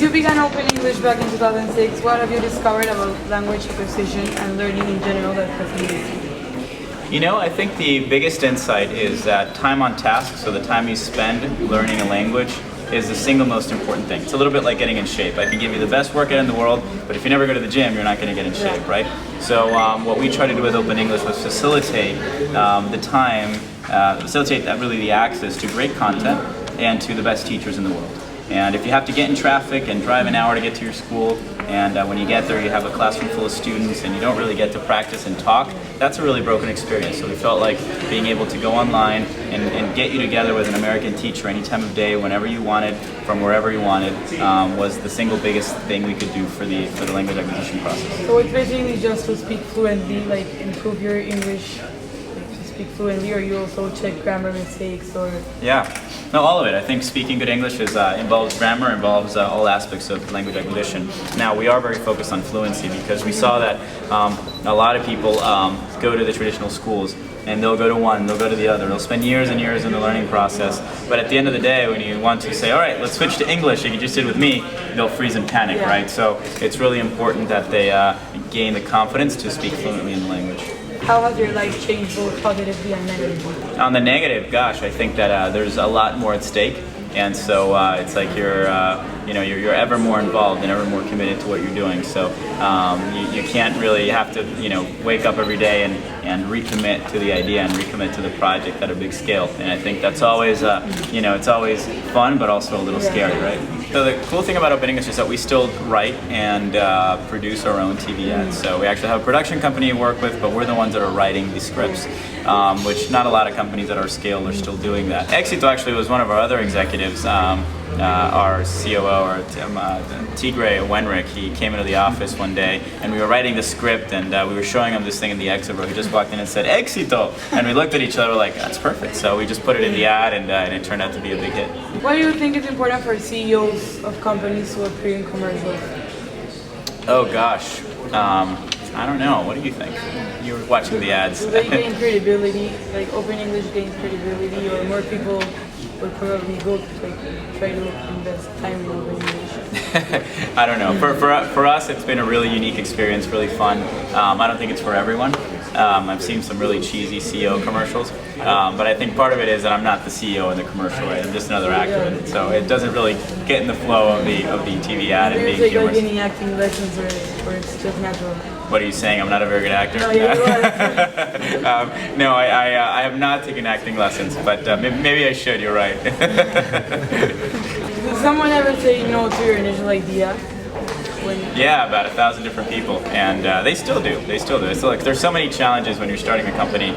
Since you began Open English back in 2006, what have you discovered about language acquisition and learning in general that has amazed you? You know, I think the biggest insight is that time on task, so the time you spend learning a language, is the single most important thing. It's a little bit like getting in shape. I can give you the best workout in the world, but if you never go to the gym, you're not going to get in shape, right? So what we try to do with Open English was facilitate the time, facilitate that really the access to great content and to the best teachers in the world. And if you have to get in traffic and drive an hour to get to your school, and when you get there you have a classroom full of students and you don't really get to practice and talk, that's a really broken experience. So we felt like being able to go online and get you together with an American teacher any time of day, whenever you wanted, from wherever you wanted, was the single biggest thing we could do for the language acquisition process. So it's basically just to speak fluently, like improve your English, to speak fluently, or you also check grammar mistakes, or? Yeah, no, all of it. I think speaking good English involves grammar, involves all aspects of language acquisition. Now, we are very focused on fluency because we saw that a lot of people go to the traditional schools and they'll go to one, they'll go to the other, they'll spend years and years in the learning process, but at the end of the day, when you want to say, all right, let's switch to English, like you just did with me, they'll freeze and panic, right? So it's really important that they gain the confidence to speak fluently in the language. How has your life changed both positively and negatively? On the negative, gosh, I think that there's a lot more at stake, and so it's like you're ever more involved and ever more committed to what you're doing. So you can't really, you have to wake up every day and recommit to the idea and recommit to the project at a big scale. And I think that's always it's always fun, but also a little scary, right? So the cool thing about Open English is that we still write and produce our own TV ads. So we actually have a production company we work with, but we're the ones that are writing the scripts, which not a lot of companies at our scale are still doing that. Éxito actually was one of our other executives, our COO, Tigre Wenrick. He came into the office one day and we were writing the script and we were showing him this thing in the exit row. He just walked in and said, "Éxito!" And we looked at each other like, that's perfect. So we just put it in the ad and it turned out to be a big hit. Why do you think it's important for CEOs of companies to appear in commercials? Oh gosh, I don't know. What do you think? You were watching the ads. Do they gain credibility? Like Open English gains credibility, or more people would probably go to try to invest time in Open English? I don't know. For us, it's been a really unique experience, really fun. I don't think it's for everyone. I've seen some really cheesy CEO commercials, but I think part of it is that I'm not the CEO in the commercial, right? I'm just another actor in it, so it doesn't really get in the flow of the TV ad and being humorous. Are you getting acting lessons, or it's just natural? What are you saying? I'm not a very good actor? No, you are. No, I have not taken acting lessons, but maybe I should. You're right. Did someone ever say no to your initial idea? Yeah, about 1,000 different people, and they still do. They still do. It's like there's so many challenges when you're starting a company.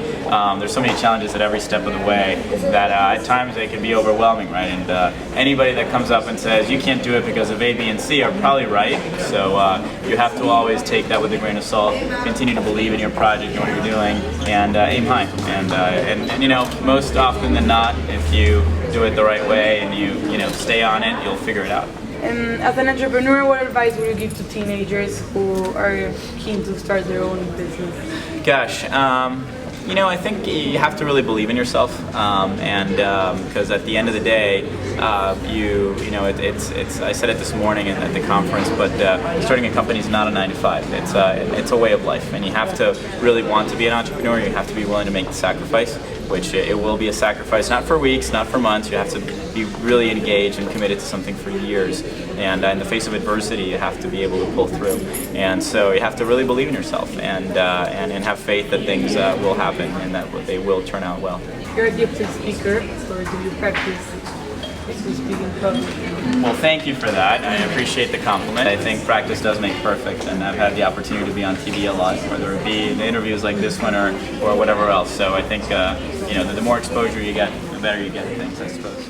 There's so many challenges at every step of the way that at times they can be overwhelming, right? And anybody that comes up and says you can't do it because of A, B, and C are probably right. So you have to always take that with a grain of salt. Continue to believe in your project and what you're doing, and aim high. And most often than not, if you do it the right way and you stay on it, you'll figure it out. And as an entrepreneur, what advice would you give to teenagers who are keen to start their own business? Gosh, I think you have to really believe in yourself, because at the end of the day, I said it this morning at the conference, but starting a company is not a 9-to-5. It's a way of life, and you have to really want to be an entrepreneur. You have to be willing to make the sacrifice, which it will be a sacrifice, not for weeks, not for months. You have to be really engaged and committed to something for years. And in the face of adversity, you have to be able to pull through. And so you have to really believe in yourself and have faith that things will happen and that they will turn out well. You're a gifted speaker, so do you practice to speak in public? Well, thank you for that. I appreciate the compliment. I think practice does make perfect, and I've had the opportunity to be on TV a lot, whether it be in interviews like this one or whatever else. So I think the more exposure you get, the better you get at things, I suppose.